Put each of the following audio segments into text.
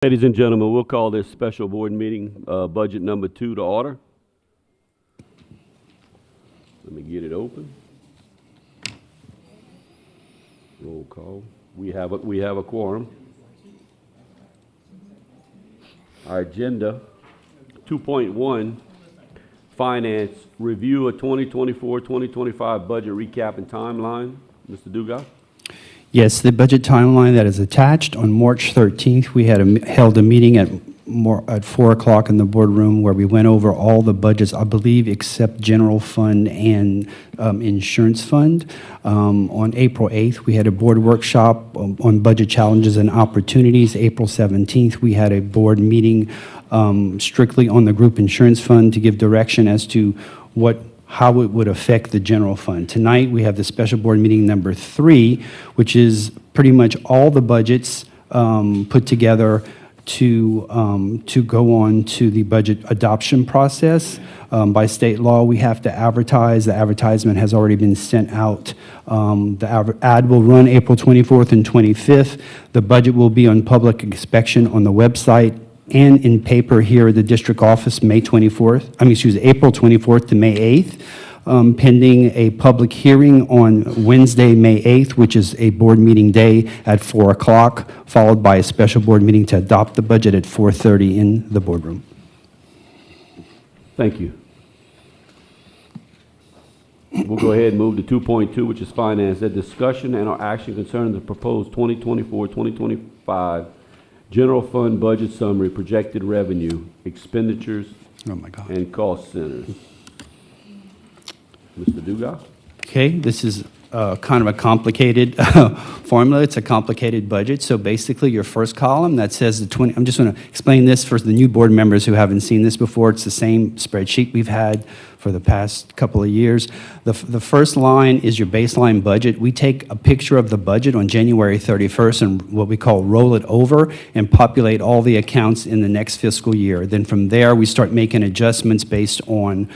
Ladies and gentlemen, we'll call this special board meeting, budget number 2 to order. Let me get it open. Roll call. We have a quorum. Our agenda, 2.1, Finance, review of 2024-2025 budget recap and timeline. Mr. Dugas? Yes, the budget timeline that is attached. On March 13th, we had held a meeting at 4 o'clock in the boardroom where we went over all the budgets, I believe, except general fund and insurance fund. On April 8th, we had a board workshop on budget challenges and opportunities. April 17th, we had a board meeting strictly on the group insurance fund to give direction as to how it would affect the general fund. Tonight, we have the special board meeting number 3, which is pretty much all the budgets put together to go on to the budget adoption process. By state law, we have to advertise. The advertisement has already been sent out. The ad will run April 24th and 25th. The budget will be on public inspection on the website and in paper here at the district office, April 24th to May 8th, pending a public hearing on Wednesday, May 8th, which is a board meeting day at 4 o'clock, followed by a special board meeting to adopt the budget at 4:30 in the boardroom. Thank you. We'll go ahead and move to 2.2, which is finance. A discussion and or action concerning the proposed 2024-2025 general fund budget summary, projected revenue, expenditures, and cost centers. Mr. Dugas? Okay, this is kind of a complicated formula. It's a complicated budget. So basically, your first column that says the 20, I'm just going to explain this for the new board members who haven't seen this before. It's the same spreadsheet we've had for the past couple of years. The first line is your baseline budget. We take a picture of the budget on January 31st and what we call roll it over and populate all the accounts in the next fiscal year. Then from there, we start making adjustments based on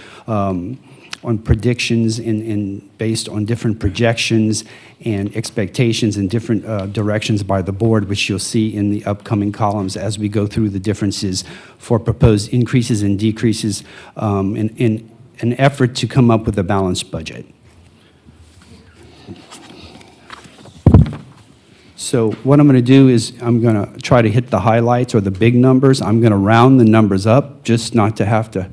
predictions and based on different projections and expectations in different directions by the board, which you'll see in the upcoming columns as we go through the differences for proposed increases and decreases in an effort to come up with a balanced budget. So what I'm going to do is I'm going to try to hit the highlights or the big numbers. I'm going to round the numbers up just not to have to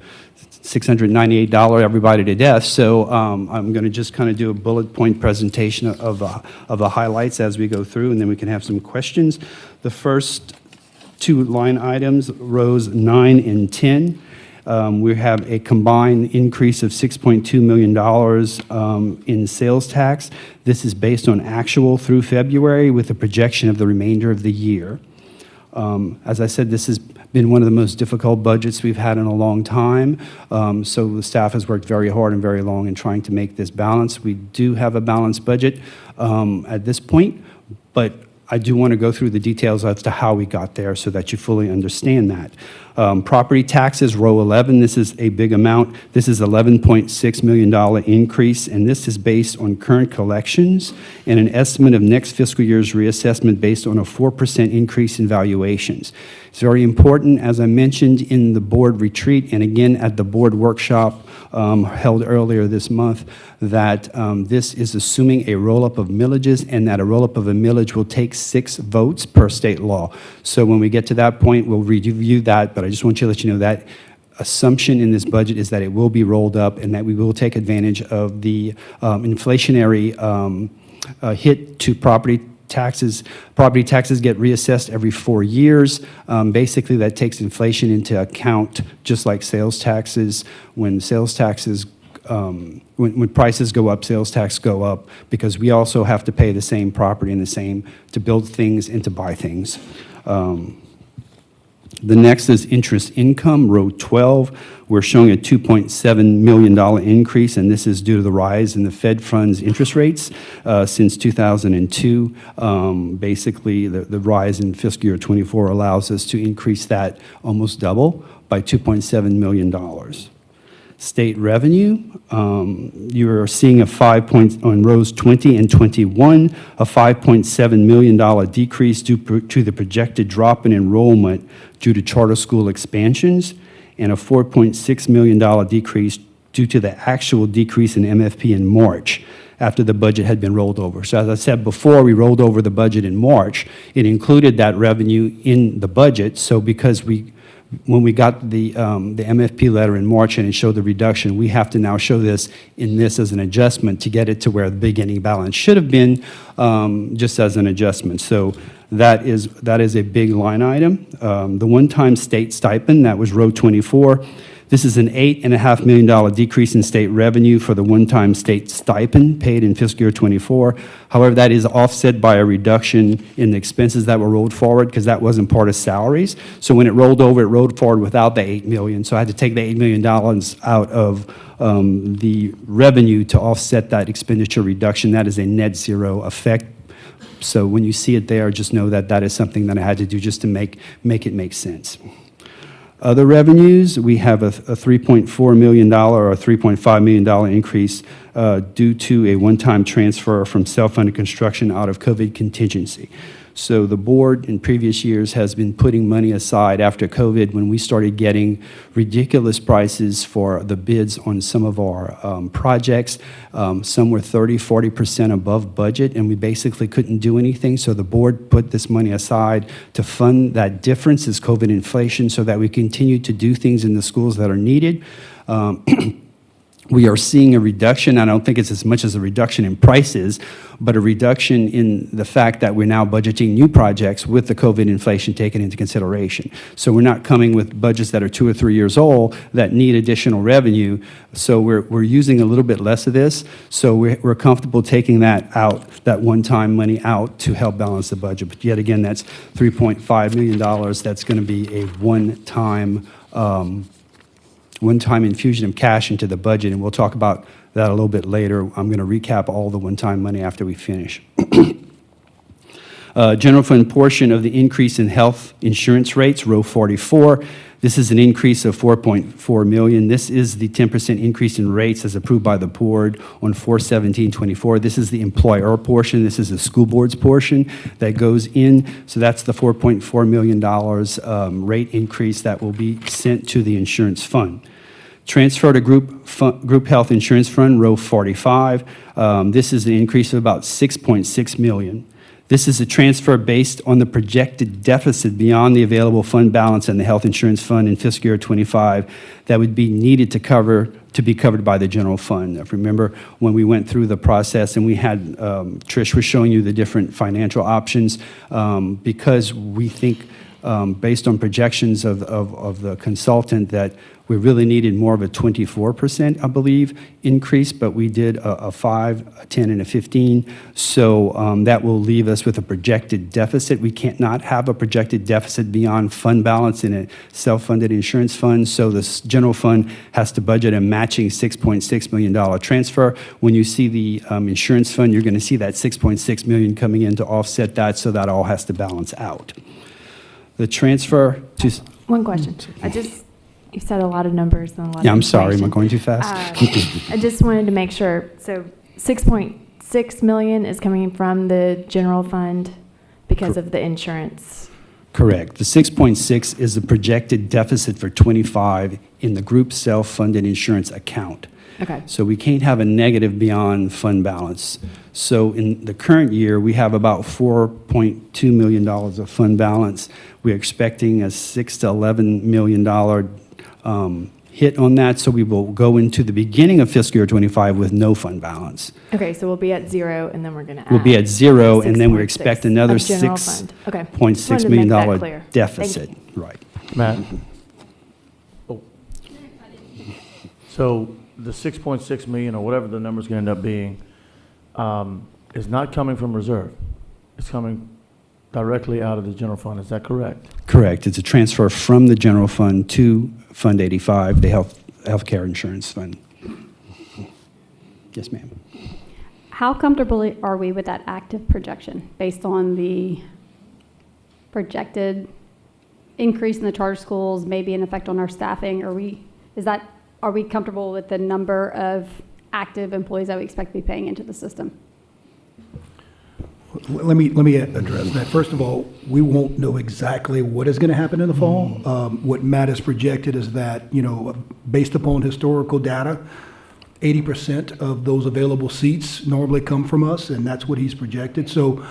$698 everybody to death. So I'm going to just kind of do a bullet point presentation of the highlights as we go through, and then we can have some questions. The first 2 line items, rows 9 and 10, we have a combined increase of $6.2 million in sales tax. This is based on actual through February with a projection of the remainder of the year. As I said, this has been one of the most difficult budgets we've had in a long time. So the staff has worked very hard and very long in trying to make this balance. We do have a balanced budget at this point, but I do want to go through the details as to how we got there so that you fully understand that. Property taxes, row 11, this is a big amount. This is $11.6 million increase, and this is based on current collections and an estimate of next fiscal year's reassessment based on a 4% increase in valuations. It's very important, as I mentioned in the board retreat and again at the board workshop held earlier this month, that this is assuming a roll-up of millages and that a roll-up of a millage will take 6 votes per state law. So when we get to that point, we'll review that, but I just want to let you know that assumption in this budget is that it will be rolled up and that we will take advantage of the inflationary hit to property taxes. Property taxes get reassessed every 4 years. Basically, that takes inflation into account, just like sales taxes. When sales taxes, when prices go up, sales tax go up because we also have to pay the same property and the same to build things and to buy things. The next is interest income, row 12. We're showing a $2.7 million increase, and this is due to the rise in the Fed funds interest rates since 2002. Basically, the rise in fiscal year 24 allows us to increase that almost double by $2.7 million. State revenue, you're seeing on rows 20 and 21, a $5.7 million decrease due to the projected drop in enrollment due to charter school expansions, and a $4.6 million decrease due to the actual decrease in MFP in March after the budget had been rolled over. So as I said before, we rolled over the budget in March. It included that revenue in the budget, so because when we got the MFP letter in March and it showed the reduction, we have to now show this as an adjustment to get it to where the beginning balance should have been, just as an adjustment. So that is a big line item. The one-time state stipend, that was row 24. This is an $8.5 million decrease in state revenue for the one-time state stipend paid in fiscal year '24. However, that is offset by a reduction in the expenses that were rolled forward because that wasn't part of salaries. So when it rolled over, it rolled forward without the $8 million. So I had to take the $8 million out of the revenue to offset that expenditure reduction. That is a net zero effect. So when you see it there, just know that that is something that I had to do just to make it make sense. Other revenues, we have a $3.4 million or a $3.5 million increase due to a one-time transfer from self-funded construction out of COVID contingency. So the board in previous years has been putting money aside after COVID when we started getting ridiculous prices for the bids on some of our projects. Some were 30–40% above budget, and we basically couldn't do anything. So the board put this money aside to fund that difference as COVID inflation so that we continue to do things in the schools that are needed. We are seeing a reduction. I don't think it's as much as a reduction in prices, but a reduction in the fact that we're now budgeting new projects with the COVID inflation taken into consideration. So we're not coming with budgets that are 2 or 3 years old that need additional revenue. So we're using a little bit less of this. So we're comfortable taking that out, that one-time money out to help balance the budget. But yet again, that's $3.5 million. That's going to be a one-time infusion of cash into the budget, and we'll talk about that a little bit later. I'm going to recap all the one-time money after we finish. General fund portion of the increase in health insurance rates, row 44. This is an increase of $4.4 million. This is the 10% increase in rates as approved by the board on 4/17/24. This is the employer portion. This is the school board's portion that goes in. So that's the $4.4 million rate increase that will be sent to the insurance fund. Transfer to group health insurance fund, row 45. This is an increase of about $6.6 million. This is a transfer based on the projected deficit beyond the available fund balance in the health insurance fund in fiscal year '25 that would be needed to be covered by the general fund. If you remember when we went through the process and we had, Trish was showing you the different financial options, because we think based on projections of the consultant that we really needed more of a 24%, I believe, increase, but we did a 5, a 10, and a 15. So that will leave us with a projected deficit. We can't not have a projected deficit beyond fund balance in a self-funded insurance fund. So this general fund has to budget a matching $6.6 million transfer. When you see the insurance fund, you're going to see that $6.6 million coming in to offset that, so that all has to balance out. The transfer to... One question. You said a lot of numbers and a lot of I'm sorry. Am I information. going too fast? I just wanted to make sure. So $6.6 million is coming from the general fund because of the insurance. Correct. The 6.6 is the projected deficit for '25 in the group self-funded insurance account. Okay. So we can't have a negative beyond fund balance. So in the current year, we have about $4.2 million of fund balance. We're expecting a $6 to $11 million hit on that. So we will go into the beginning of fiscal year '25 with no fund balance. Okay, so we'll be at 0, and then we're going to add. We'll be at 0, and then we 6.6 expect another of general fund. Okay. $6.6 million deficit. Right. Matt? Oh. So the 6.6 million, or whatever the number's going to end up being, is not coming from reserve. It's coming directly out of the general fund. Is that correct? Correct. It's a transfer from the general fund to Fund 85, the healthcare insurance fund. Yes, ma'am. How comfortable are we with that active projection based on the projected increase in the charter schools, maybe an effect on our staffing? Is that are we comfortable with the number of active employees that we expect to be paying into the system? Let me address that. First of all, we won't know exactly what is going to happen in the fall. What Matt has projected is that, based upon historical data, 80% of those available seats normally come from us, and that's what he's projected. So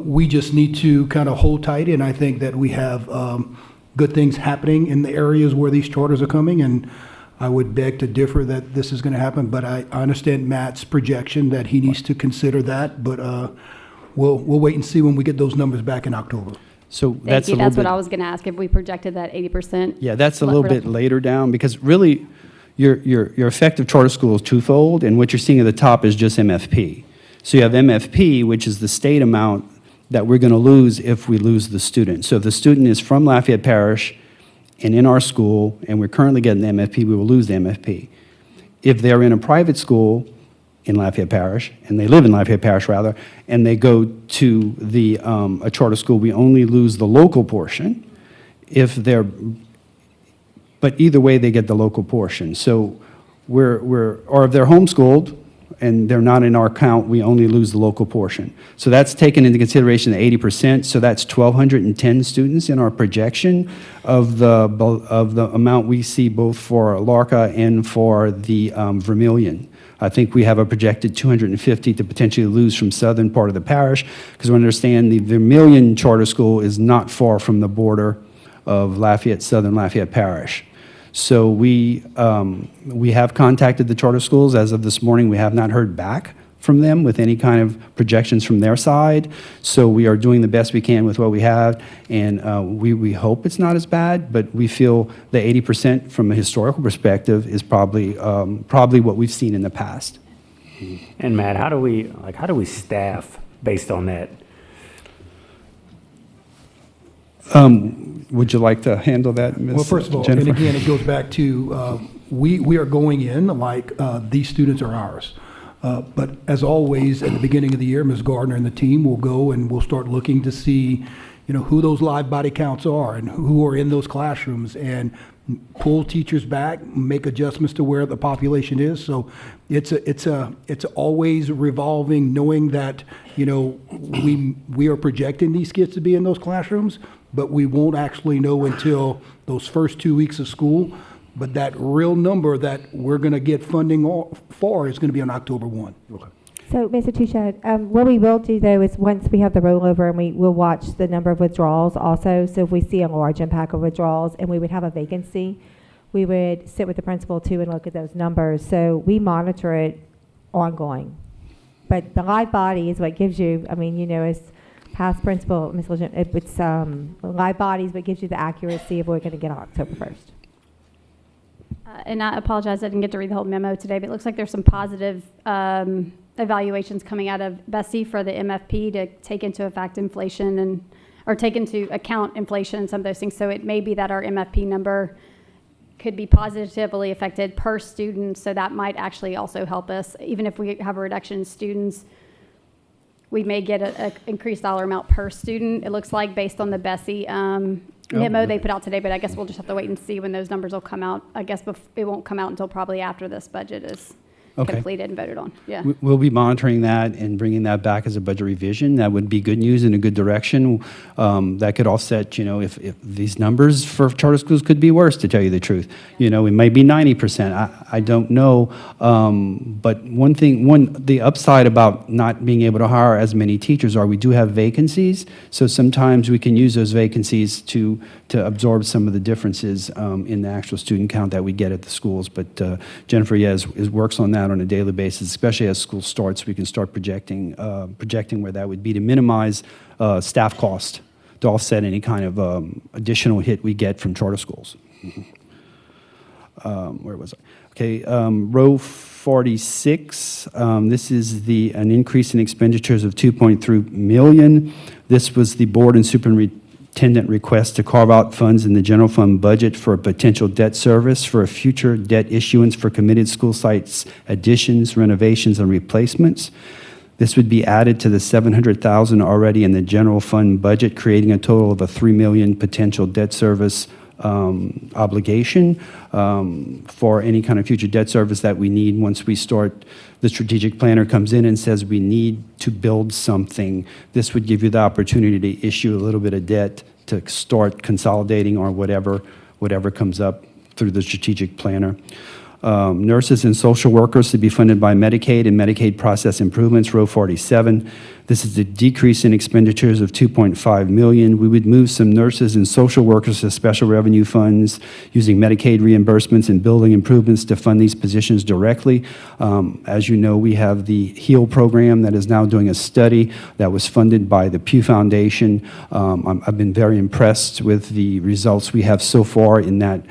we just need to kind of hold tight, and I think that we have good things happening in the areas where these charters are coming, and I would beg to differ that this is going to happen, but I understand Matt's projection that he needs to consider that, but we'll wait and see when we get those numbers back in October. So Thank that's a you. little That's what bit, I was going to ask, if we projected that 80%. yeah, that's a little bit reduction. later down, because really, your effective charter school is twofold, and what you're seeing at the top is just MFP. So you have MFP, which is the state amount that we're going to lose if we lose the student. So if the student is from Lafayette Parish and in our school, and we're currently getting the MFP, we will lose the MFP. If they're in a private school in Lafayette Parish, and they live in Lafayette Parish rather, and they go to a charter school, we only lose the local portion. But either way, they get the local portion. So or if they're homeschooled and they're not in our count, we only lose the local portion. So that's taken into consideration, the 80%. So that's 1,210 students in our projection of the amount we see both for LARCA and for the Vermilion. I think we have a projected 250 to potentially lose from southern part of the parish, because we understand the Vermilion Charter School is not far from the border of Lafayette, southern Lafayette Parish. So we have contacted the charter schools. As of this morning, we have not heard back from them with any kind of projections from their side. So we are doing the best we can with what we have, and we hope it's not as bad, but we feel the 80% from a historical perspective is probably what we've seen in the past. And Matt, how do we staff based on that? Would you like to handle that, Ms. Well, first of all, Jennifer? and again, it goes back to, we are going in like these students are ours. But as always, at the beginning of the year, Ms. Gardner and the team will go and we'll start looking to see, who those live body counts are and who are in those classrooms, and pull teachers back, make adjustments to where the population is. So it's always revolving, knowing that, we are projecting these kids to be in those classrooms, but we won't actually know until those first 2 weeks of school. But that real number that we're going to get funding for is going to be on October 1. So, Mr. Touchette, what we will do, though, is once we have the rollover, and we will watch the number of withdrawals also. So if we see a large impact of withdrawals and we would have a vacancy, we would sit with the principal, too, and look at those numbers. So we monitor it ongoing. But the live body is what gives you, as past principal, Ms. Legend, it's live bodies what gives you the accuracy of what we're going to get on October 1st. And I apologize, I didn't get to read the whole memo today, but it looks like there's some positive evaluations coming out of Bessie for the MFP to take into effect inflation or take into account inflation and some of those things. So it may be that our MFP number could be positively affected per student. So that might actually also help us. Even if we have a reduction in students, we may get an increased dollar amount per student. It looks like based on the Bessie memo they put out today, but I guess we'll just have to wait and see when those numbers will come out. I guess it won't come out until probably after this budget is completed and voted on. Yeah. We'll be monitoring that and bringing that back as a budget revision. That would be good news in a good direction. That could offset, if these numbers for charter schools could be worse, to tell you the truth. It might be 90%. I don't know. But the upside about not being able to hire as many teachers are we do have vacancies. So sometimes we can use those vacancies to absorb some of the differences in the actual student count that we get at the schools. But Jennifer, works on that on a daily basis, especially as school starts. We can start projecting where that would be to minimize staff cost, to offset any kind of additional hit we get from charter schools. Where was I? Okay, row 46. This is an increase in expenditures of $2.3 million. This was the board and superintendent request to carve out funds in the general fund budget for a potential debt service for a future debt issuance for committed school sites additions, renovations, and replacements. This would be added to the $700,000 already in the general fund budget, creating a total of a $3 million potential debt service obligation for any kind of future debt service that we need once we start. The strategic planner comes in and says we need to build something. This would give you the opportunity to issue a little bit of debt to start consolidating or whatever comes up through the strategic planner. Nurses and social workers to be funded by Medicaid and Medicaid process improvements, row 47. This is a decrease in expenditures of $2.5 million. We would move some nurses and social workers to special revenue funds using Medicaid reimbursements and building improvements to fund these positions directly. As you know, we have the HEAL program that is now doing a study that was funded by the Pew Foundation. I've been very impressed with the results we have so far in that.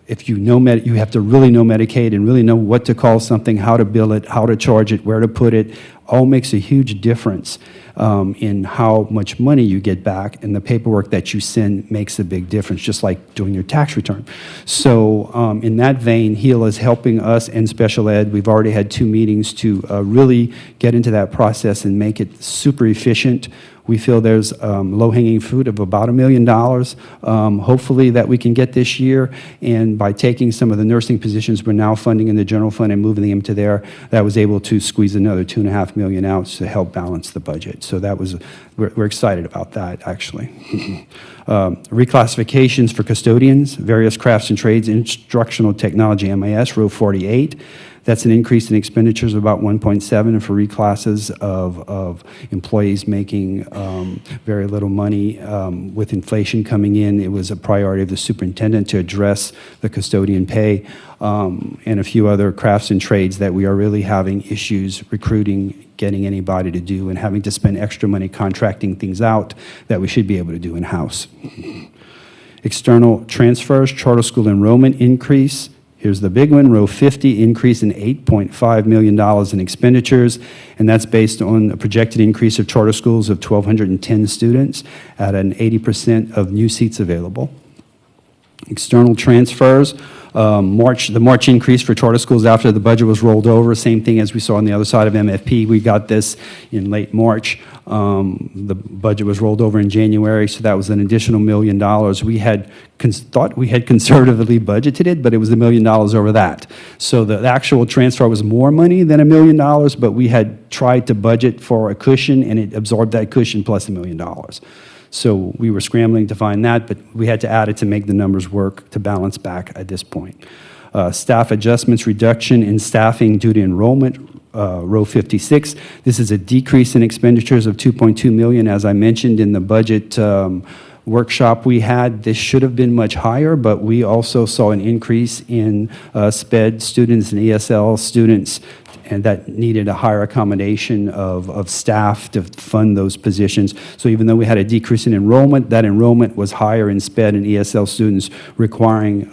If you know you have to really know Medicaid and really know what to call something, how to bill it, how to charge it, where to put it, all makes a huge difference in how much money you get back, and the paperwork that you send makes a big difference, just like doing your tax return. So in that vein, HEAL is helping us and special ed. We've already had 2 meetings to really get into that process and make it super efficient. We feel there's low-hanging fruit of about $1 million, hopefully, that we can get this year. And by taking some of the nursing positions we're now funding in the general fund and moving them to there, that was able to squeeze another $2.5 million out to help balance the budget. So that was, we're excited about that, actually. Reclassifications for custodians, various crafts and trades, instructional technology, MIS, row 48. That's an increase in expenditures of about 1.7 for reclasses of employees making very little money. With inflation coming in, it was a priority of the superintendent to address the custodian pay and a few other crafts and trades that we are really having issues recruiting, getting anybody to do, and having to spend extra money contracting things out that we should be able to do in-house. External transfers, charter school enrollment increase. Here's the big one, row 50, increase in $8.5 million in expenditures, and that's based on a projected increase of charter schools of 1,210 students at an 80% of new seats available. External transfers, the March increase for charter schools after the budget was rolled over, same thing as we saw on the other side of MFP. We got this in late March. The budget was rolled over in January, so that was an additional $1 million. We had thought we had conservatively budgeted it, but it was $1 million over that. So the actual transfer was more money than $1 million, but we had tried to budget for a cushion, and it absorbed that cushion plus $1 million. So we were scrambling to find that, but we had to add it to make the numbers work to balance back at this point. Staff adjustments, reduction in staffing due to enrollment, row 56. This is a decrease in expenditures of $2.2 million. As I mentioned in the budget workshop we had, this should have been much higher, but we also saw an increase in SPED students and ESL students, and that needed a higher accommodation of staff to fund those positions. So even though we had a decrease in enrollment, that enrollment was higher in SPED and ESL students, requiring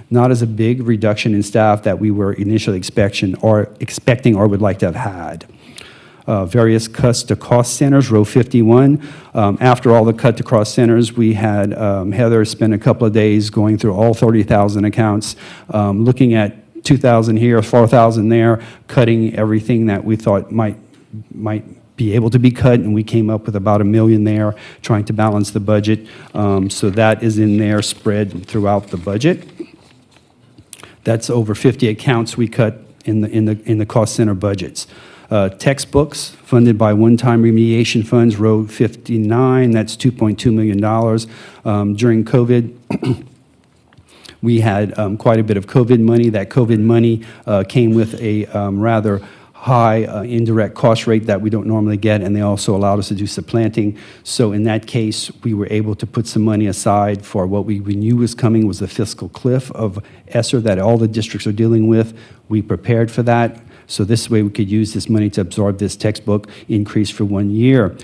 not as a big reduction in staff that we were initially expecting or would like to have had. Various cuts to cost centers, row 51. After all the cut to cost centers, we had Heather spend a couple of days going through all 30,000 accounts, looking at 2,000 here, 4,000 there, cutting everything that we thought might be able to be cut, and we came up with about $1 million there, trying to balance the budget. So that is in there, spread throughout the budget. That's over 50 accounts we cut in the cost center budgets. Textbooks funded by one-time remediation funds, row 59. That's $2.2 million. During COVID. We had quite a bit of COVID money. That COVID money came with a rather high indirect cost rate that we don't normally get, and they also allowed us to do supplanting. So in that case, we were able to put some money aside for what we knew was coming, was the fiscal cliff of ESSER that all the districts are dealing with. We prepared for that, so this way we could use this money to absorb this textbook increase for 1 year.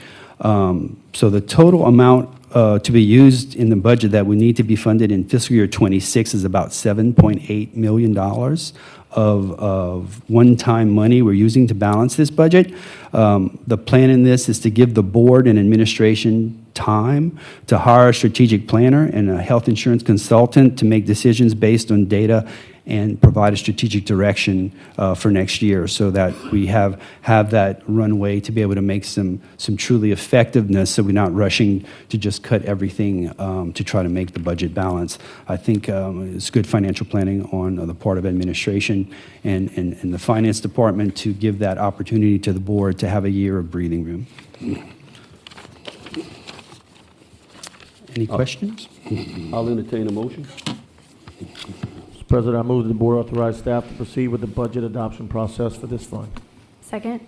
So the total amount to be used in the budget that would need to be funded in fiscal year 26 is about $7.8 million of one-time money we're using to balance this budget. The plan in this is to give the board and administration time to hire a strategic planner and a health insurance consultant to make decisions based on data and provide a strategic direction for next year so that we have that runway to be able to make some truly effectiveness so we're not rushing to just cut everything to try to make the budget balance. I think it's good financial planning on the part of administration and the finance department to give that opportunity to the board to have a year of breathing room. Any questions? I'll entertain a motion. Mr. President, I move that the board authorize staff to proceed with the budget adoption process for this fund. Second?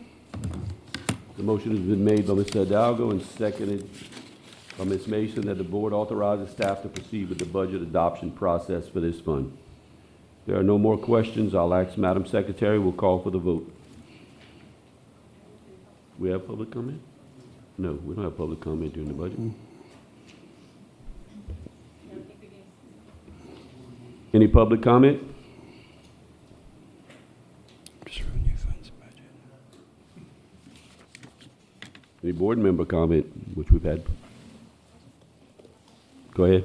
The motion has been made by Mr. Hidalgo and seconded by Ms. Mason that the board authorizes staff to proceed with the budget adoption process for this fund. If there are no more questions, I'll ask Madam Secretary, we'll call for the vote. We have public comment? No, we don't have public comment during the budget. Any public comment? Any board member comment, which we've had? Go ahead.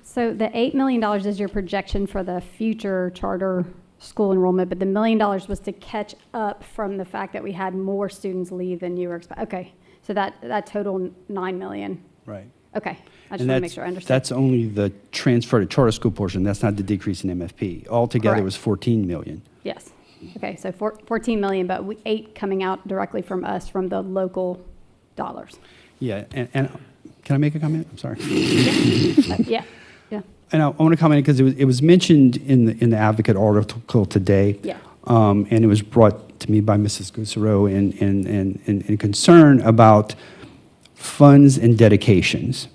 So the $8 million is your projection for the future charter school enrollment, but the $1 million was to catch up from the fact that we had more students leave than you were expecting. Okay, so that total $9 million. Right. Okay, I just And want to make sure I understand. that's only the transfer to charter school portion. That's not the decrease in MFP. Altogether, it was Correct. $14 million. Yes. Okay, so 14 million, but 8 coming out directly from us, from the local dollars. Yeah, and can I make a comment? I'm sorry. Yeah, yeah, And I want to comment because it was mentioned in the Advocate article today. yeah. And it was brought to me by Mrs. Gusaro in concern about funds and dedications.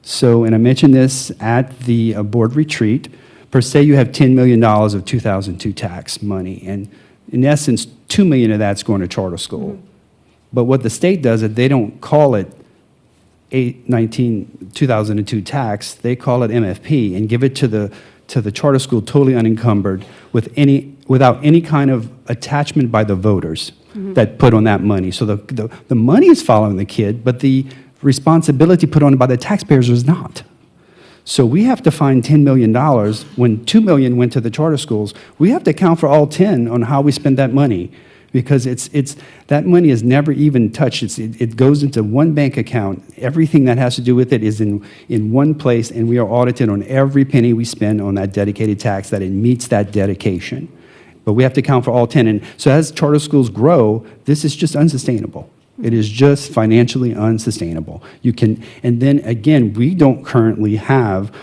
So, and I mentioned this at the board retreat, per se you have $10 million of 2002 tax money, and in essence, $2 million of that's going to charter school. But what the state does is they don't call it 2002 tax, they call it MFP and give it to the charter school totally unencumbered without any kind of attachment by the voters that put on that money. So the money is following the kid, but the responsibility put on by the taxpayers is not. So we have to find $10 million when $2 million went to the charter schools. We have to account for all 10 on how we spend that money, because that money is never even touched. It goes into one bank account. Everything that has to do with it is in one place, and we are audited on every penny we spend on that dedicated tax, that it meets that dedication. But we have to account for all 10. And so as charter schools grow, this is just unsustainable. It is just financially unsustainable. And then again, we don't currently have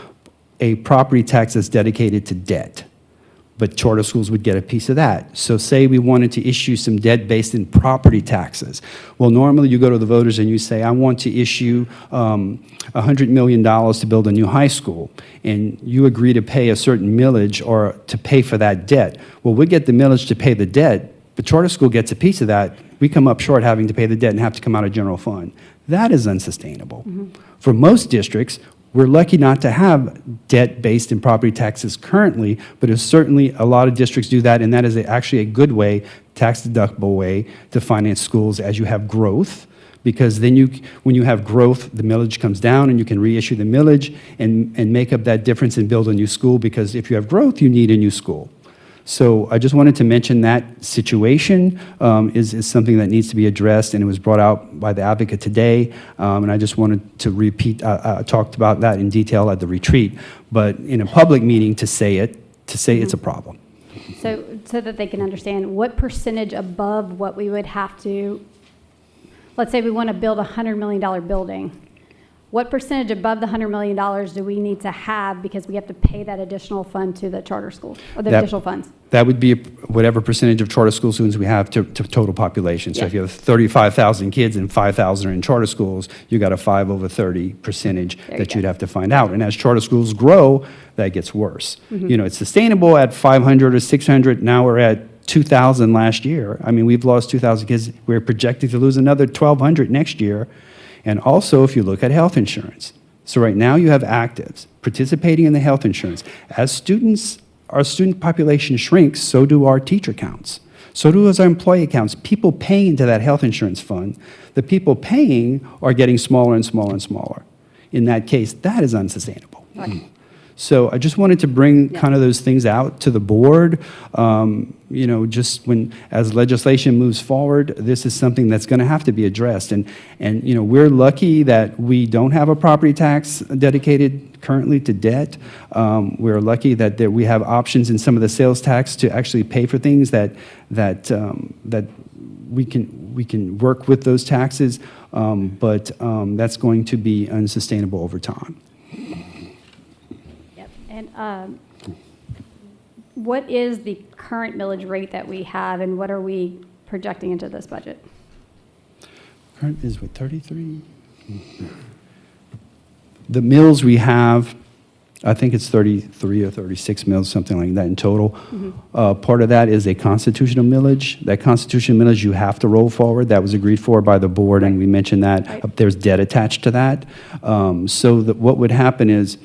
a property tax that's dedicated to debt, but charter schools would get a piece of that. So say we wanted to issue some debt based in property taxes. Well, normally you go to the voters and you say, I want to issue $100 million to build a new high school, and you agree to pay a certain millage or to pay for that debt. Well, we get the millage to pay the debt, but charter school gets a piece of that. We come up short having to pay the debt and have to come out of general fund. That is unsustainable. For most districts, we're lucky not to have debt based in property taxes currently, but it's certainly a lot of districts do that, and that is actually a good way, tax deductible way, to finance schools as you have growth, because then when you have growth, the millage comes down and you can reissue the millage and make up that difference and build a new school, because if you have growth, you need a new school. So I just wanted to mention that situation is something that needs to be addressed, and it was brought out by the Advocate today, and I just wanted to repeat, I talked about that in detail at the retreat, but in a public meeting to say it's a problem. So that they can understand what percentage above what we would have to, let's say we want to build a $100 million building. What percentage above the $100 million do we need to have because we have to pay that additional fund to the charter schools, or the additional funds? That would be whatever percentage of charter school students we have to total population. So if you have 35,000 kids and 5,000 are in charter schools, you got a 5/30 percentage that you'd have to find out. And as charter schools grow, that gets worse. You know, it's sustainable at 500 or 600. Now we're at 2,000 last year. I mean, we've lost 2,000 kids. We're projected to lose another 1,200 next year. And also, if you look at health insurance. So right now you have actives participating in the health insurance. As our student population shrinks, so do our teacher counts. So do our employee counts. People paying into that health insurance fund, the people paying are getting smaller and smaller and smaller. In that case, that is unsustainable. So I just wanted to bring Yeah. kind of those things out to the board. You know, just as legislation moves forward, this is something that's going to have to be addressed. And, you know, we're lucky that we don't have a property tax dedicated currently to debt. We're lucky that we have options in some of the sales tax to actually pay for things that we can work with those taxes, but that's going to be unsustainable over time. Yep. And what is the current millage rate that we have, and what are we projecting into this budget? Current is what, 33? The mills we have, I think it's 33 or 36 mills, something like that in total. Part of that is a constitutional millage. That constitutional millage you have to roll forward. That was agreed for by the board, and we mentioned that. Right. There's debt attached to that. So what would happen is,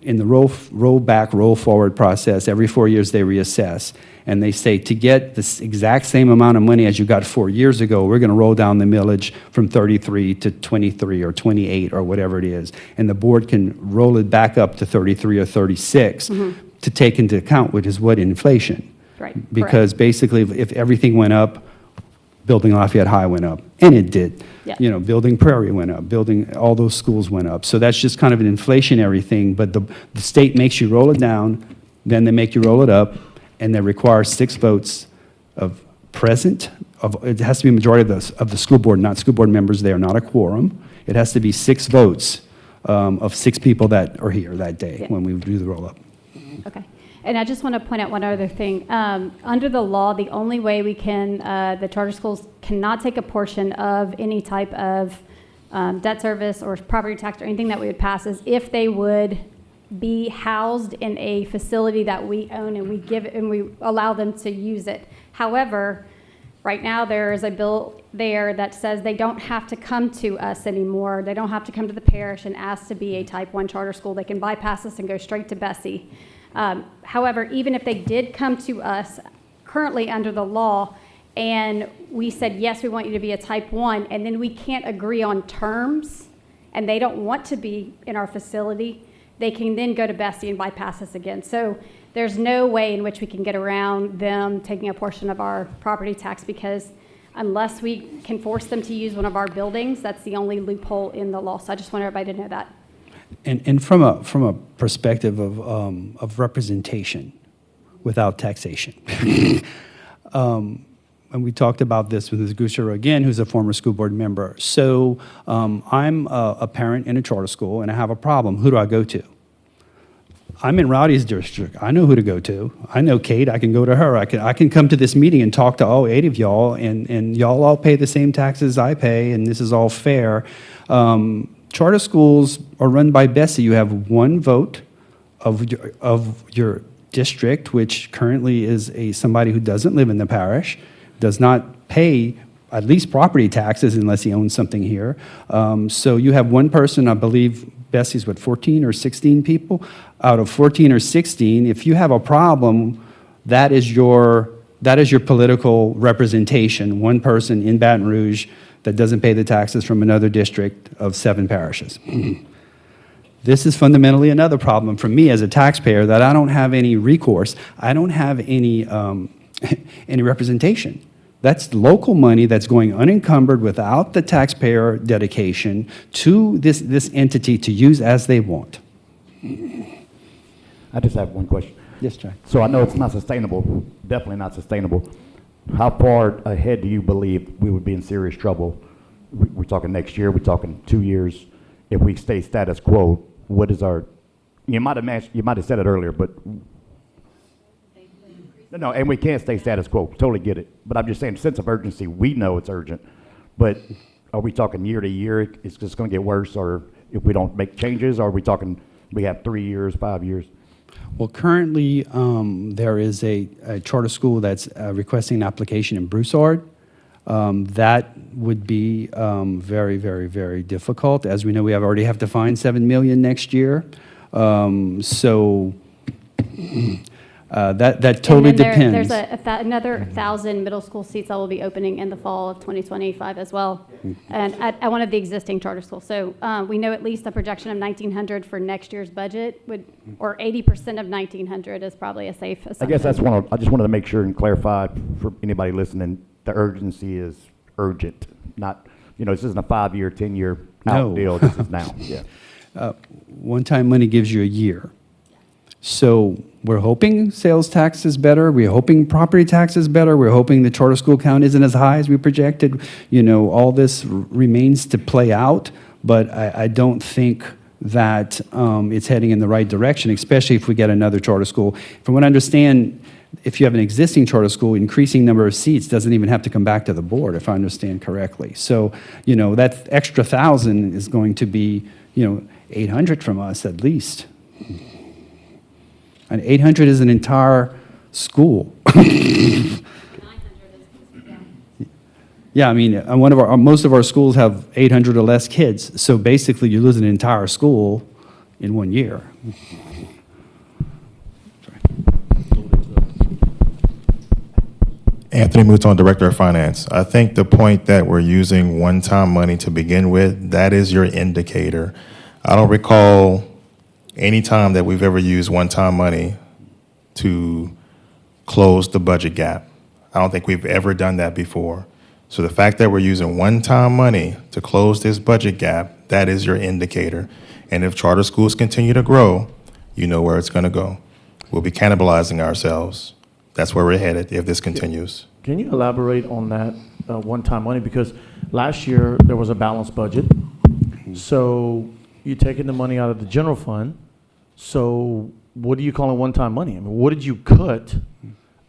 in the roll back, roll forward process, every 4 years they reassess. And they say, to get this exact same amount of money as you got 4 years ago, we're going to roll down the millage from 33 to 23 or 28 or whatever it is. And the board can roll it back up to 33 or 36 to take into account, which is what inflation. Right. Because basically, if everything went up, building Lafayette High went up, and it did. Yeah. You know, building Prairie went up, building all those schools went up. So that's just kind of an inflationary thing, but the state makes you roll it down, then they make you roll it up, and they require 6 votes of present, it has to be a majority of the school board, not school board members, they are not a quorum. It has to be 6 votes of 6 people that are here that day Yeah. when we do the roll-up. Okay. And I just want to point out one other thing. Under the law, the only way we can, the charter schools cannot take a portion of any type of debt service or property tax or anything that we would pass is if they would be housed in a facility that we own and we allow them to use it. However, right now there is a bill there that says they don't have to come to us anymore. They don't have to come to the parish and ask to be a type 1 charter school. They can bypass us and go straight to Bessie. However, even if they did come to us currently under the law and we said, yes, we want you to be a type 1, and then we can't agree on terms and they don't want to be in our facility, they can then go to Bessie and bypass us again. So there's no way in which we can get around them taking a portion of our property tax, because unless we can force them to use one of our buildings, that's the only loophole in the law. So I just want everybody to know that. And from a perspective of representation without taxation. And we talked about this with Ms. Gusher again, who's a former school board member. So I'm a parent in a charter school, and I have a problem. Who do I go to? I'm in Rowdy's district. I know who to go to. I know Kate. I can go to her. I can come to this meeting and talk to all 8 of y'all, and y'all all pay the same taxes I pay, and this is all fair. Charter schools are run by Bessie. You have 1 vote of your district, which currently is somebody who doesn't live in the parish, does not pay at least property taxes unless he owns something here. So you have 1 person, I believe Bessie's 14 or 16 people. Out of 14 or 16, if you have a problem, that is your political representation. 1 person in Baton Rouge that doesn't pay the taxes from another district of 7 parishes. This is fundamentally another problem for me as a taxpayer, that I don't have any recourse. I don't have any any representation. That's local money that's going unencumbered without the taxpayer dedication to this entity to use as they want. I just have one question. Yes, Jack. So I know it's not sustainable, definitely not sustainable. How far ahead do you believe we would be in serious trouble? We're talking next year, we're talking 2 years. If we stay status quo, what is our, you might have said it earlier, but no, and we can't stay status quo, totally get it. But I'm just saying, sense of urgency, we know it's urgent. But are we talking year to year, it's just gonna get worse, or if we don't make changes, or are we talking, we have 3 years, 5 years? Well, currently, there is a charter school that's requesting an application in Broussard. That would be very, very, very difficult. As we know, we already have to find $7 million next year. So That totally And then depends. There's another 1,000 middle school seats that will be opening in the fall of 2025 as well, and at one of the existing charter schools. So we know at least a projection of 1,900 for next year's budget or 80% of 1,900 is probably a safe assumption. I guess I just wanted to make sure and clarify for anybody listening, the urgency is urgent, not, this isn't a 5-year, 10-year No. out deal, this is now, yeah. One-time money gives you a year. So we're hoping sales tax is better. We're hoping property tax is better. We're hoping the charter school count isn't as high as we projected. All this remains to play out, but I don't think that it's heading in the right direction, especially if we get another charter school. From what I understand, if you have an existing charter school, increasing number of seats doesn't even have to come back to the board, if I understand correctly. So, that extra 1,000 is going to be, 800 from us at least. And 800 is an entire school. Yeah, I mean, most of our schools have 800 or less kids. So basically, you lose an entire school in 1 year. Anthony Mouton, Director of Finance. I think the point that we're using one-time money to begin with, that is your indicator. I don't recall any time that we've ever used one-time money to close the budget gap. I don't think we've ever done that before. So the fact that we're using one-time money to close this budget gap, that is your indicator. And if charter schools continue to grow, you know where it's going to go. We'll be cannibalizing ourselves. That's where we're headed if this continues. Can you elaborate on that one-time money? Because last year, there was a balanced budget. So you're taking the money out of the general fund. So what do you call it one-time money? I mean, what did you cut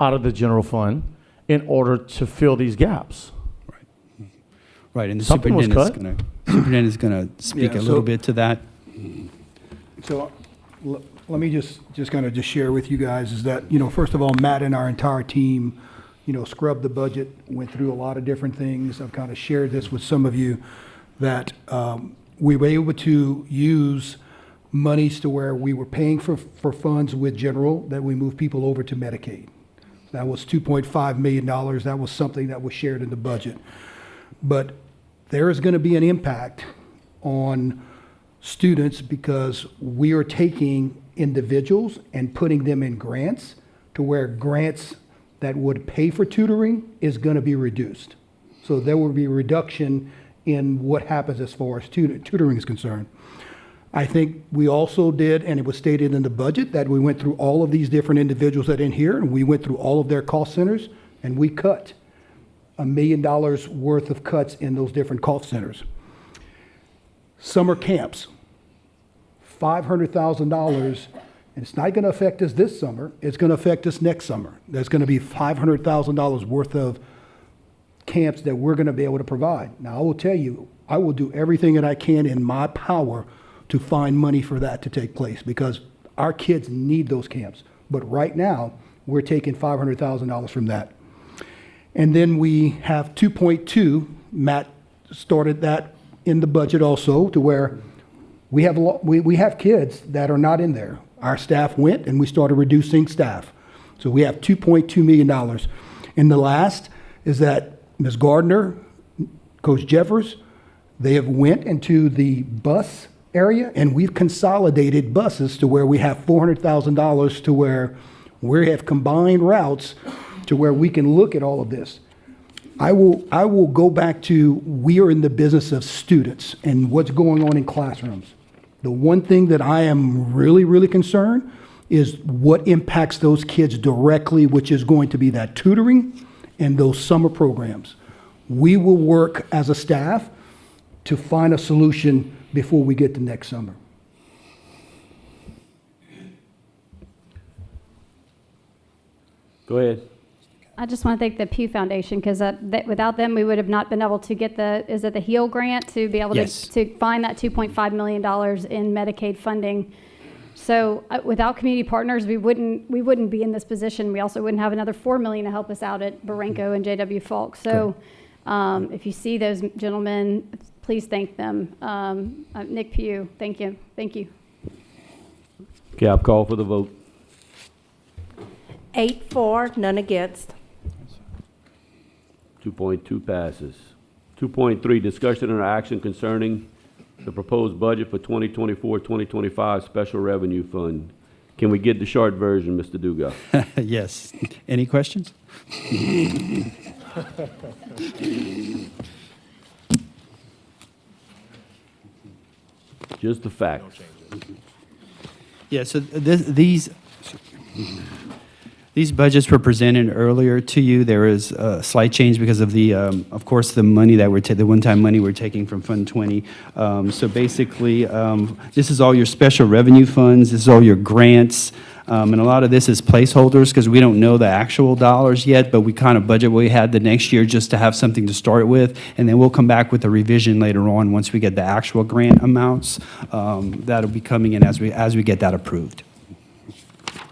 out of the general fund in order to fill these gaps? Right, and the Something was superintendent's going to speak Yeah, a little so- bit to that. So let me just kind of share with you guys is that, first of all, Matt and our entire team, scrubbed the budget, went through a lot of different things. I've kind of shared this with some of you that we were able to use monies to where we were paying for funds with general, that we moved people over to Medicaid. That was $2.5 million. That was something that was shared in the budget. But there is going to be an impact on students because we are taking individuals and putting them in grants to where grants that would pay for tutoring is going to be reduced. So there will be a reduction in what happens as far as tutoring is concerned. I think we also did, and it was stated in the budget, that we went through all of these different individuals that are in here, and we went through all of their cost centers, and we cut $1 million worth of cuts in those different cost centers. Summer camps, $500,000, and it's not going to affect us this summer, it's going to affect us next summer. There's going to be $500,000 worth of camps that we're going to be able to provide. Now, I will tell you, I will do everything that I can in my power to find money for that to take place because our kids need those camps. But right now, we're taking $500,000 from that. And then we have 2.2, Matt started that in the budget also to where we have kids that are not in there. Our staff went and we started reducing staff. So we have $2.2 million. And the last is that Ms. Gardner, Coach Jeffers, they have went into the bus area and we've consolidated buses to where we have $400,000 to where we have combined routes to where we can look at all of this. I will go back to we are in the business of students and what's going on in classrooms. The one thing that I am really, really concerned is what impacts those kids directly, which is going to be that tutoring and those summer programs. We will work as a staff to find a solution before we get to next summer. Go ahead. I just want to thank the Pew Foundation because without them, we would have not been able to get the HEAL grant to be able Yes. to find that $2.5 million in Medicaid funding. So without community partners, we wouldn't be in this position. We also wouldn't have another $4 million to help us out at Barenco and J.W. Falk. So if you see those gentlemen, please thank them. Nick Pugh, thank you. Thank you. Okay, I've called for the vote. 8 for, none against. 2.2 passes. 2.3, discussion and action concerning the proposed budget for 2024-2025 Special Revenue Fund. Can we get the short version, Mr. Dugas? Yes. Any questions? Just the facts. Yeah, so these budgets were presented earlier to you. There is a slight change because of the, of course, the money that the one-time money we're taking from Fund 20. So basically, this is all your special revenue funds. This is all your grants. And a lot of this is placeholders because we don't know the actual dollars yet, but we kind of budget what we had the next year just to have something to start with. And then we'll come back with a revision later on once we get the actual grant amounts. That'll be coming in as we get that approved.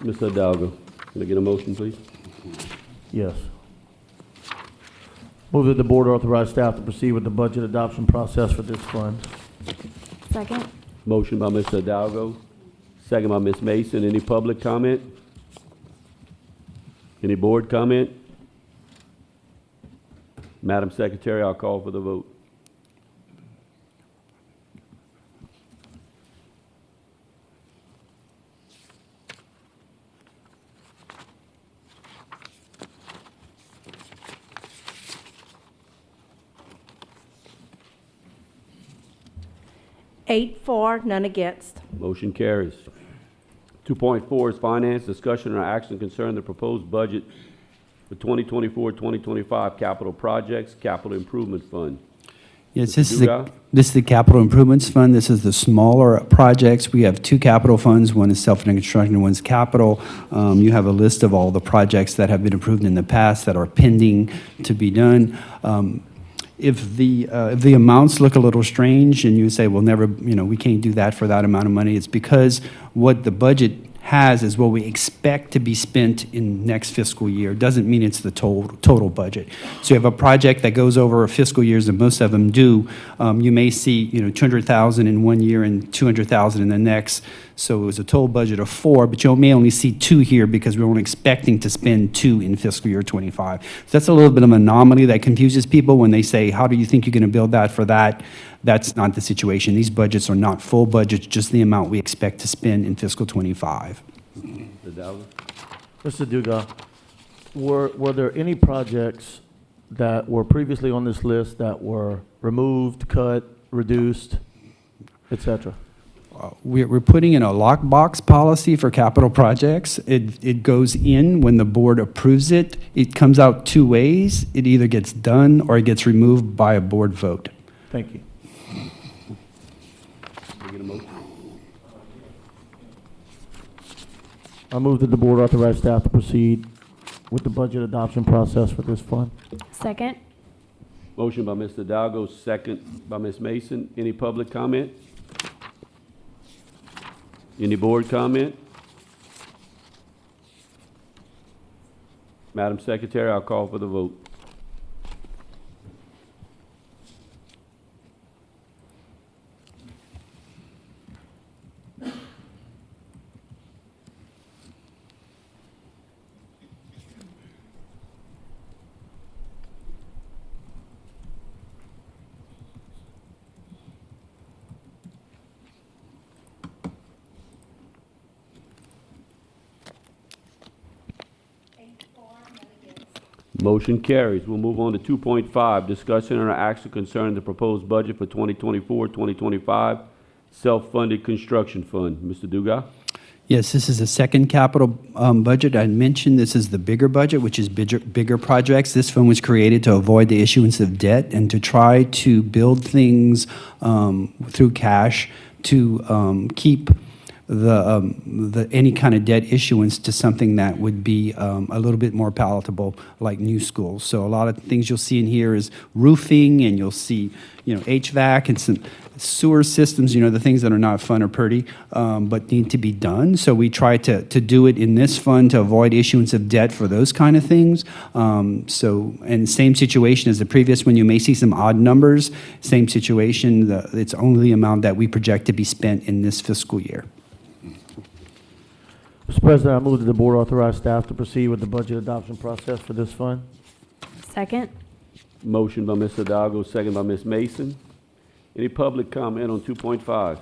Mr. Hidalgo, can I get a motion, please? Yes. Move that the board authorize staff to proceed with the budget adoption process for this fund. Second? Motion by Mr. Hidalgo, second by Ms. Mason. Any public comment? Any board comment? Madam Secretary, I'll call for the vote. Eight for, none against. Motion carries. 2.4 is finance, discussion or action concerning the proposed budget for 2024-2025 capital projects, capital improvement fund. Yes, Mr. this Dugas? is the Capital Improvements Fund. This is the smaller projects. We have two capital funds. One is self-funded construction and one's capital. You have a list of all the projects that have been approved in the past that are pending to be done. If the amounts look a little strange and you say, well, never, we can't do that for that amount of money, it's because what the budget has is what we expect to be spent in next fiscal year. Doesn't mean it's the total budget. So you have a project that goes over fiscal years, and most of them do. You may see, $200,000 in one year and $200,000 in the next. So it was a total budget of 4, but you may only see 2 here because we're only expecting to spend 2 in fiscal year 25. So that's a little bit of an anomaly that confuses people when they say, how do you think you're going to build that for that? That's not the situation. These budgets are not full budgets, just the amount we expect to spend in fiscal 25. Hidalgo? Mr. Dugas, were there any projects that were previously on this list that were removed, cut, reduced, et cetera? We're putting in a lockbox policy for capital projects. It goes in when the board approves it. It comes out 2 ways. It either gets done or it gets removed by a board vote. Thank you. Can I get a motion? I move that the board authorize staff to proceed with the budget adoption process for this fund. Second? Motion by Mr. Hidalgo, second by Ms. Mason. Any public comment? Any board comment? Madam Secretary, I'll call for the vote. Motion carries. We'll move on to 2.5, discussion and action concerning the proposed budget for 2024-2025 self-funded construction fund. Mr. Dugas? Yes, this is the second capital budget. I mentioned this is the bigger budget, which is bigger projects. This fund was created to avoid the issuance of debt and to try to build things through cash to keep any kind of debt issuance to something that would be a little bit more palatable, like new schools. So a lot of things you'll see in here is roofing, and you'll see, HVAC and some sewer systems, the things that are not fun or pretty, but need to be done. So we try to do it in this fund to avoid issuance of debt for those kind of things. And same situation as the previous one, you may see some odd numbers. Same situation, it's only the amount that we project to be spent in this fiscal year. Mr. President, I move that the board authorize staff to proceed with the budget adoption process for this fund. Second. Motion by Mr. Hidalgo, second by Ms. Mason. Any public comment on 2.5?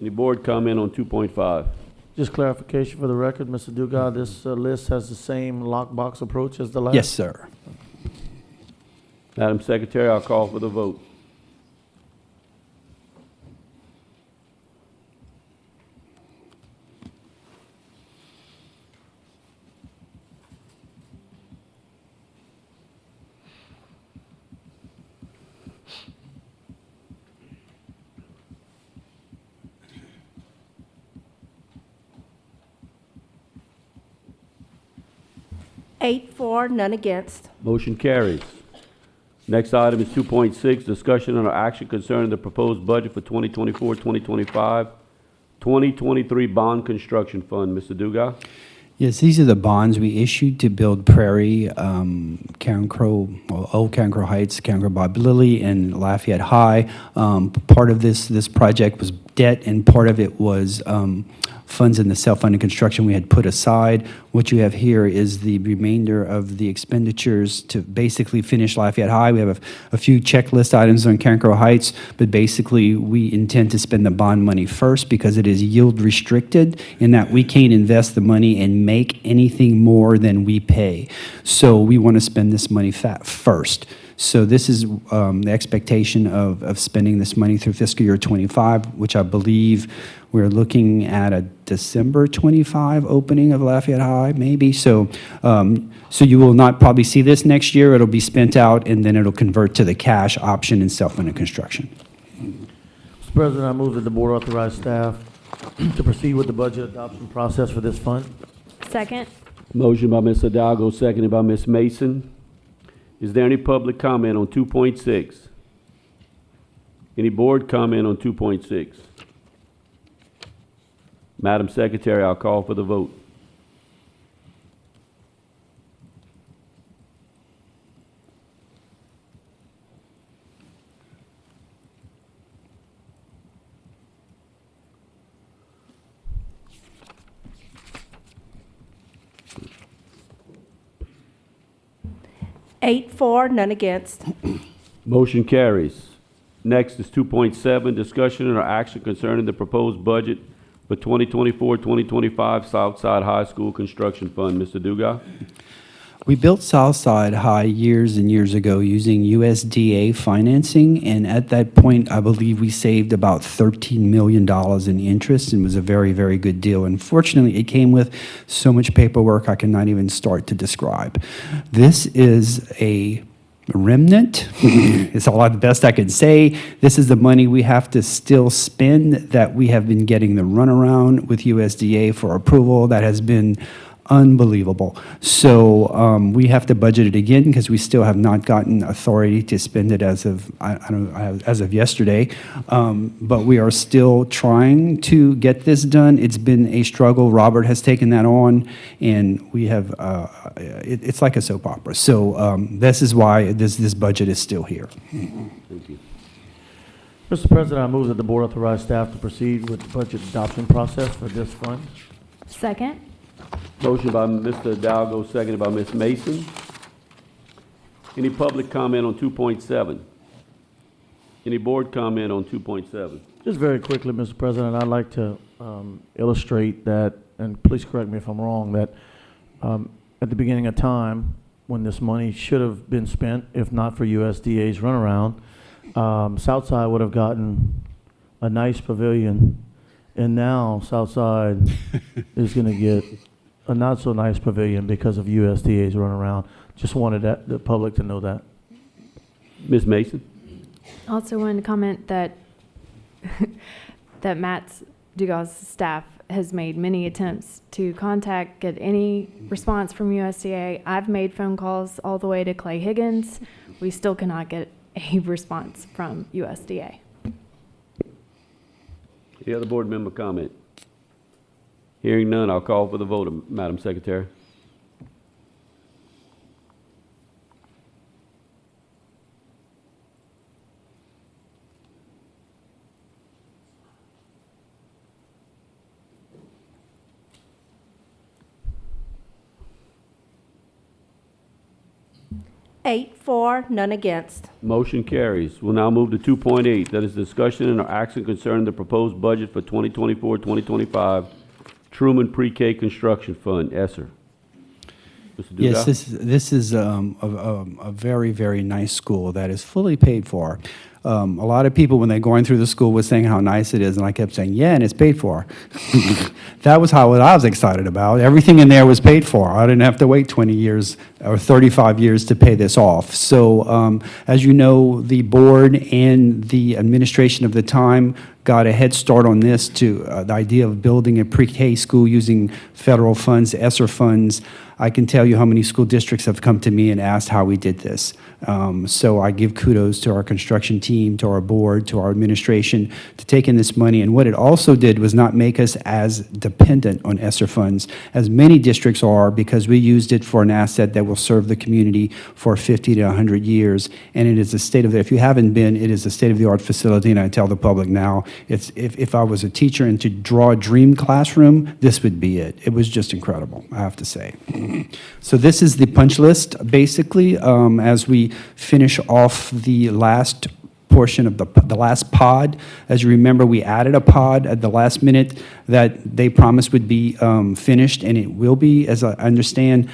Any board comment on 2.5? Just clarification for the record, Mr. Dugas, this list has the same lockbox approach as the last? Yes, sir. Madam Secretary, I'll call for the vote. Eight for, none against. Motion carries. Next item is 2.6, discussion and action concerning the proposed budget for 2024-2025, 2023 bond construction fund. Mr. Dugas? Yes, these are the bonds we issued to build Prairie, Karen Crow, well, Old Karen Crow Heights, Karen Crow Bob Lilly, and Lafayette High. Part of this project was debt, and part of it was funds in the self-funded construction we had put aside. What you have here is the remainder of the expenditures to basically finish Lafayette High. We have a few checklist items on Karen Crow Heights, but basically we intend to spend the bond money first because it is yield restricted in that we can't invest the money and make anything more than we pay. So we want to spend this money first. So this is the expectation of spending this money through fiscal year 25, which I believe we're looking at a December 25 opening of Lafayette High, maybe. So, so you will not probably see this next year. It'll be spent out, and then it'll convert to the cash option in self-funded construction. Mr. President, I move that the board authorize staff to proceed with the budget adoption process for this fund. Second. Motion by Mr. Hidalgo, seconded by Ms. Mason. Is there any public comment on 2.6? Any board comment on 2.6? Madam Secretary, I'll call for the vote. Eight for, none against. Motion carries. Next is 2.7, discussion and action concerning the proposed budget for 2024-2025 Southside High School Construction Fund. Mr. Dugas? We built Southside High years and years ago using USDA financing, and at that point, I believe we saved about $13 million in interest, and it was a very, very good deal. Unfortunately, it came with so much paperwork I cannot even start to describe. This is a remnant. It's all the best I can say. This is the money we have to still spend that we have been getting the runaround with USDA for approval. That has been unbelievable. So we have to budget it again because we still have not gotten authority to spend it as of as of yesterday. But we are still trying to get this done. It's been a struggle. Robert has taken that on, and we have. It's like a soap opera. So this is why this budget is still here. Thank you. Mr. President, I move that the board authorize staff to proceed with the budget adoption process for this fund. Second. Motion by Mr. Hidalgo, seconded by Ms. Mason. Any public comment on 2.7? Any board comment on 2.7? Just very quickly, Mr. President, I'd like to illustrate that, and please correct me if I'm wrong, that at the beginning of time, when this money should have been spent, if not for USDA's runaround, Southside would have gotten a nice pavilion, and now Southside is going to get a not so nice pavilion because of USDA's runaround. Just wanted the public to know that. Ms. Mason? Also wanted to comment that that Matt Dugas' staff has made many attempts to get any response from USDA. I've made phone calls all the way to Clay Higgins. We still cannot get a response from USDA. Any other board member comment? Hearing none, I'll call for the vote, Madam Secretary. 8 for, none against. Motion carries. We'll now move to 2.8. That is discussion and or action concerning the proposed budget for 2024-2025 Truman Pre-K Construction Fund. ESSER. Mr. Dugas? Yes, this is a very, very nice school that is fully paid for. A lot of people, when they're going through the school, were saying how nice it is, and I kept saying, yeah, and it's paid for. That was what I was excited about. Everything in there was paid for. I didn't have to wait 20 years or 35 years to pay this off. So as you know, the board and the administration of the time got a head start on this to the idea of building a pre-K school using federal funds, ESSER funds. I can tell you how many school districts have come to me and asked how we did this. So I give kudos to our construction team, to our board, to our administration to take in this money. And what it also did was not make us as dependent on ESSER funds as many districts are, because we used it for an asset that will serve the community for 50 to 100 years. And it is a if you haven't been, it is a state-of-the-art facility. And I tell the public now, if I was a teacher and to draw a dream classroom, this would be it. It was just incredible, I have to say. So this is the punch list, basically, as we finish off the last portion of the last pod. As you remember, we added a pod at the last minute that they promised would be finished, and it will be, as I understand,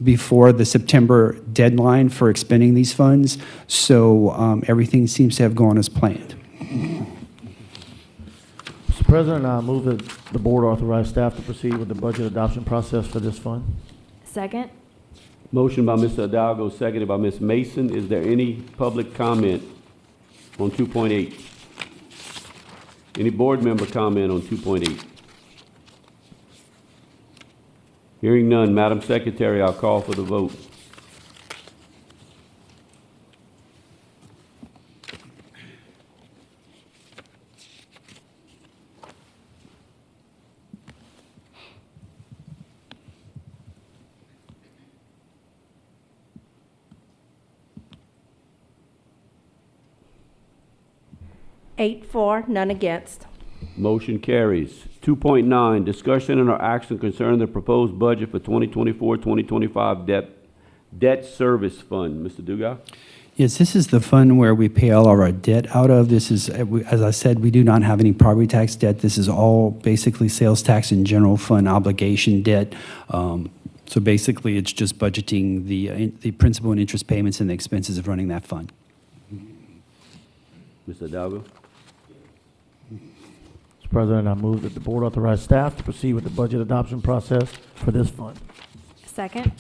before the September deadline for expending these funds. So everything seems to have gone as planned. Mr. President, I move that the board authorize staff to proceed with the budget adoption process for this fund. Second? Motion by Mr. Hidalgo, seconded by Ms. Mason. Is there any public comment on 2.8? Any board member comment on 2.8? Hearing none, Madam Secretary, I'll call for the vote. Eight for, none against. Motion carries. 2.9, discussion and or action concerning the proposed budget for 2024-2025 debt service fund. Mr. Dugas? Yes, this is the fund where we pay all of our debt out of. This is, as I said, we do not have any property tax debt. This is all basically sales tax and general fund obligation debt. So basically, it's just budgeting the principal and interest payments and the expenses of running that fund. Mr. Hidalgo? Mr. President, I move that the board authorize staff to proceed with the budget adoption process for this fund. Second?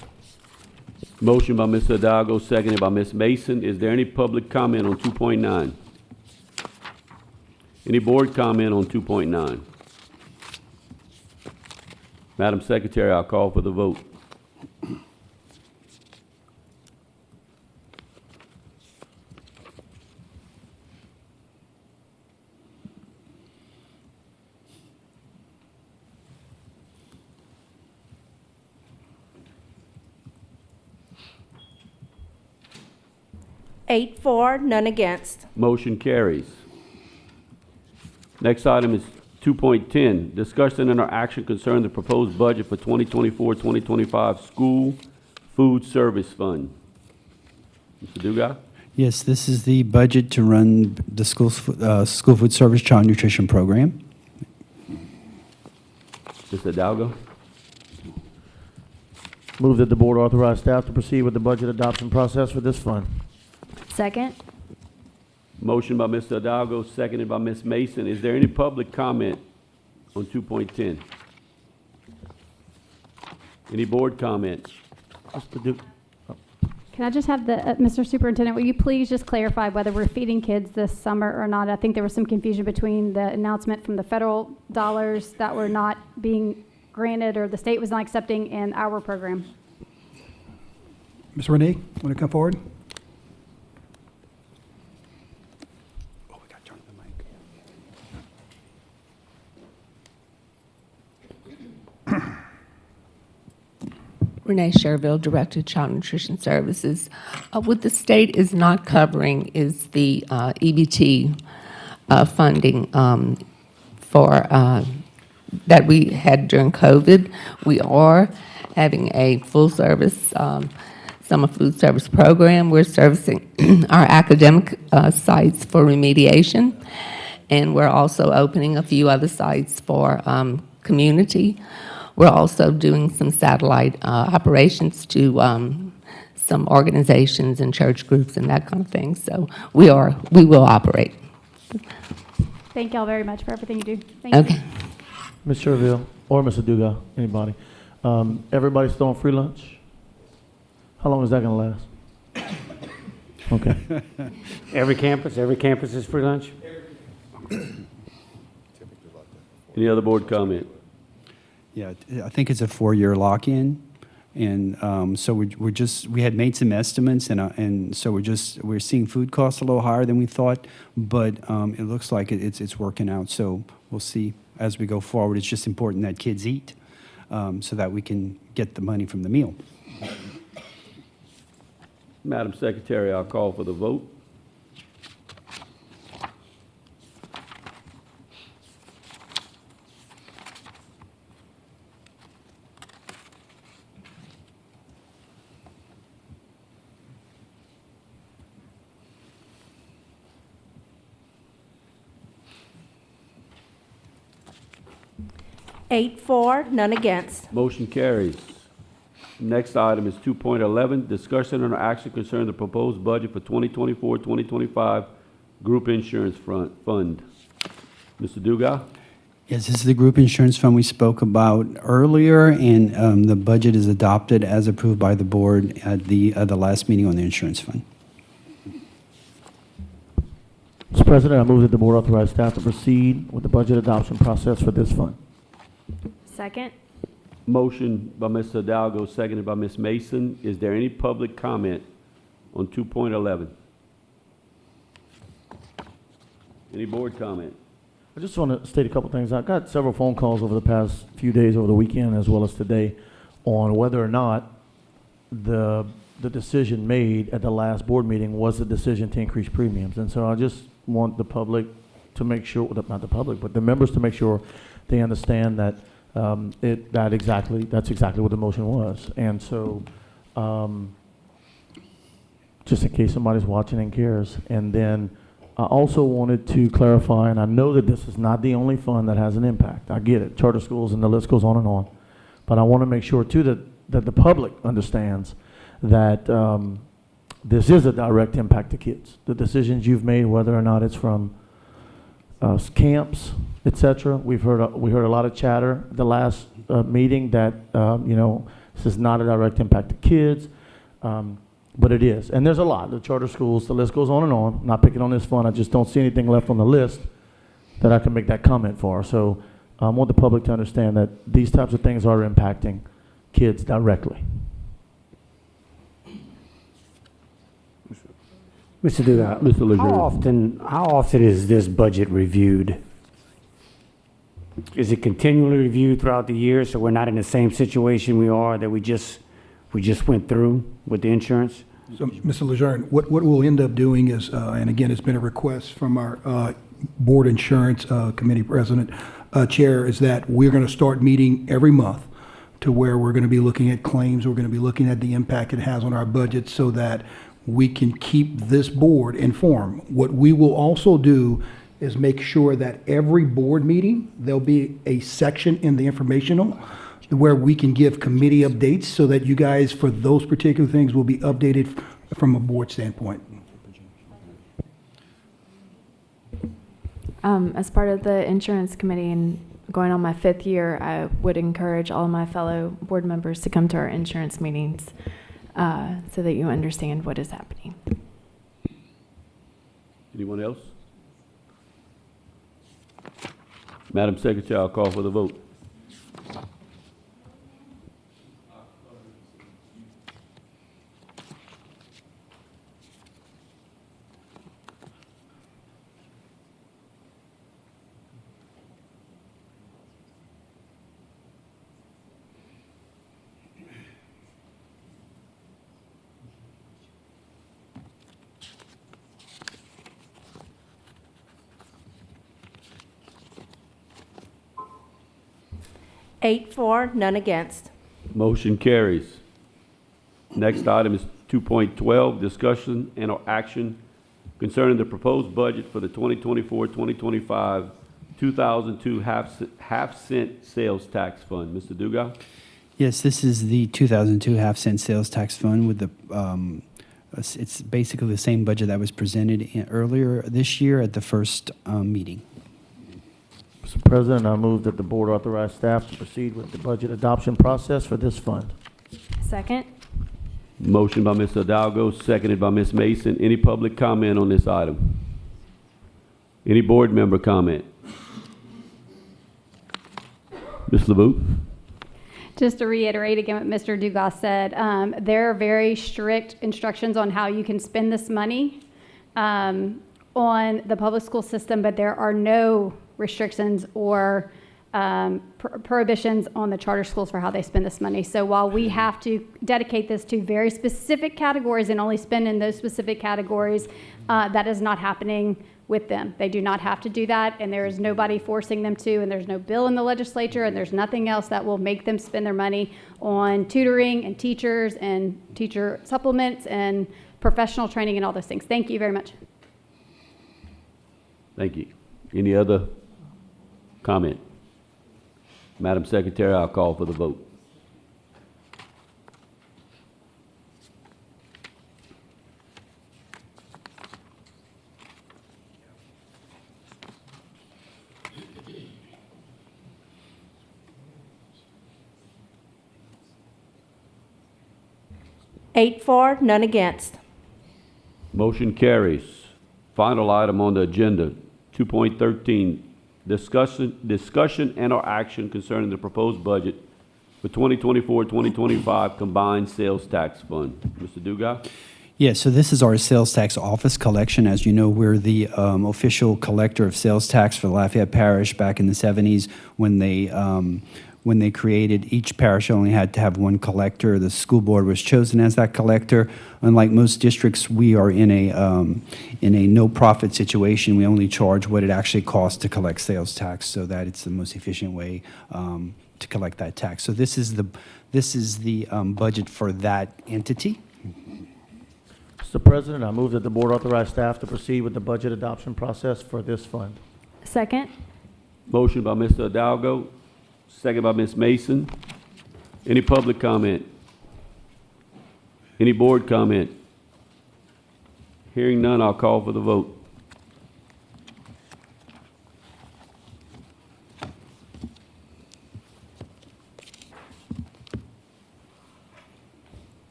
Motion by Mr. Hidalgo, seconded by Ms. Mason. Is there any public comment on 2.9? Any board comment on 2.9? Madam Secretary, I'll call for the vote. Eight for, none against. Motion carries. Next item is 2.10, discussion and or action concerning the proposed budget for 2024-2025 school food service fund. Mr. Dugas? Yes, this is the budget to run the school food service child nutrition program. Mr. Hidalgo? Move that the board authorize staff to proceed with the budget adoption process for this fund. Second? Motion by Mr. Hidalgo, seconded by Ms. Mason. Is there any public comment on 2.10? Any board comment? Mr. Duke. Can I just have the, Mr. Superintendent, will you please just clarify whether we're feeding kids this summer or not? I think there was some confusion between the announcement from the federal dollars that were not being granted or the state was not accepting in our program. Ms. Renee, want to come forward? Renee Sherville, Director of Child Nutrition Services. What the state is not covering is the EBT funding for that we had during COVID. We are having a full service summer food service program. We're servicing our academic sites for remediation, and we're also opening a few other sites for community. We're also doing some satellite operations to some organizations and church groups and that kind of thing. So we will operate. Thank y'all very much for everything you do. Thank you. Okay. Ms. Sherville or Mr. Dugas, anybody. Everybody still on free lunch? How long is that gonna last? Okay. Every campus is free lunch? Any other board comment? Yeah, I think it's a 4-year lock-in, and so we had made some estimates, and so we're seeing food costs a little higher than we thought, but it looks like it's working out. So we'll see as we go forward. It's just important that kids eat, so that we can get the money from the meal. Madam Secretary, I'll call for the vote. Eight for, none against. Motion carries. Next item is 2.11, discussion and action concerning the proposed budget for 2024-2025 group insurance fund. Mr. Dugas? Yes, this is the group insurance fund we spoke about earlier, and the budget is adopted as approved by the board at the last meeting on the insurance fund. Mr. President, I move that the board authorize staff to proceed with the budget adoption process for this fund. Second? Motion by Mr. Hidalgo, seconded by Ms. Mason. Is there any public comment on 2.11? Any board comment? I just want to state a couple things. I got several phone calls over the past few days, over the weekend as well as today, on whether or not the decision made at the last board meeting was the decision to increase premiums. And so I just want the public to make sure, not the public, but the members to make sure they understand that that's exactly what the motion was. And so, just in case somebody's watching and cares. And then I also wanted to clarify, and I know that this is not the only fund that has an impact. I get it, charter schools and the list goes on and on. But I want to make sure too that the public understands that this is a direct impact to kids. The decisions you've made, whether or not it's from camps, etc. We heard a lot of chatter at the last meeting that this is not a direct impact to kids, but it is. And there's a lot. The charter schools, the list goes on and on. I'm not picking on this fund. I just don't see anything left on the list that I can make that comment for. So I want the public to understand that these types of things are impacting kids directly. Mr. Dugas, Mr. Lejeune. how often is this budget reviewed? Is it continually reviewed throughout the year, so we're not in the same situation we are that we just went through with the insurance? So, Mr. Lejeune, what we'll end up doing is, and again, it's been a request from our board insurance committee president, chair, is that we're going to start meeting every month to where we're going to be looking at claims, we're going to be looking at the impact it has on our budget so that we can keep this board informed. What we will also do is make sure that every board meeting, there'll be a section in the informational where we can give committee updates so that you guys, for those particular things, will be updated from a board standpoint. As part of the insurance committee and going on my 5th year, I would encourage all of my fellow board members to come to our insurance meetings so that you understand what is happening. Anyone else? Madam Secretary, I'll call for the vote. Eight for, none against. Motion carries. Next item is 2.12, discussion and/or action concerning the proposed budget for the 2024-2025 2002 half-cent sales tax fund. Mr. Dugas? Yes, this is the 2002 half-cent sales tax fund with the, it's basically the same budget that was presented earlier this year at the first meeting. Mr. President, I move that the board authorize staff to proceed with the budget adoption process for this fund. Second. Motion by Mr. Hidalgo, seconded by Ms. Mason. Any public comment on this item? Any board member comment? Ms. LeBouf? Just to reiterate again what Mr. Dugas said, there are very strict instructions on how you can spend this money on the public school system, but there are no restrictions or prohibitions on the charter schools for how they spend this money. So while we have to dedicate this to very specific categories and only spend in those specific categories, that is not happening with them. They do not have to do that, and there is nobody forcing them to, and there's no bill in the legislature, and there's nothing else that will make them spend their money on tutoring and teachers and teacher supplements and professional training and all those things. Thank you very much. Thank you. Any other comment? Madam Secretary, I'll call for the vote. Eight for, none against. Motion carries. Final item on the agenda, 2.13, discussion and/or action concerning the proposed budget for 2024-2025 combined sales tax fund. Mr. Dugas? Yeah, so this is our sales tax office collection. As you know, we're the official collector of sales tax for Lafayette Parish back in the 70s when they created, each parish only had to have one collector. The school board was chosen as that collector. Unlike most districts, we are in a no-profit situation. We only charge what it actually costs to collect sales tax, so that it's the most efficient way to collect that tax. So this is the budget for that entity. Mr. President, I move that the board authorize staff to proceed with the budget adoption process for this fund. Second. Motion by Mr. Hidalgo, second by Ms. Mason. Any public comment? Any board comment? Hearing none, I'll call for the vote.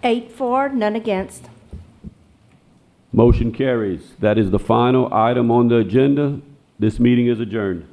Eight for, none against. Motion carries. That is the final item on the agenda. This meeting is adjourned.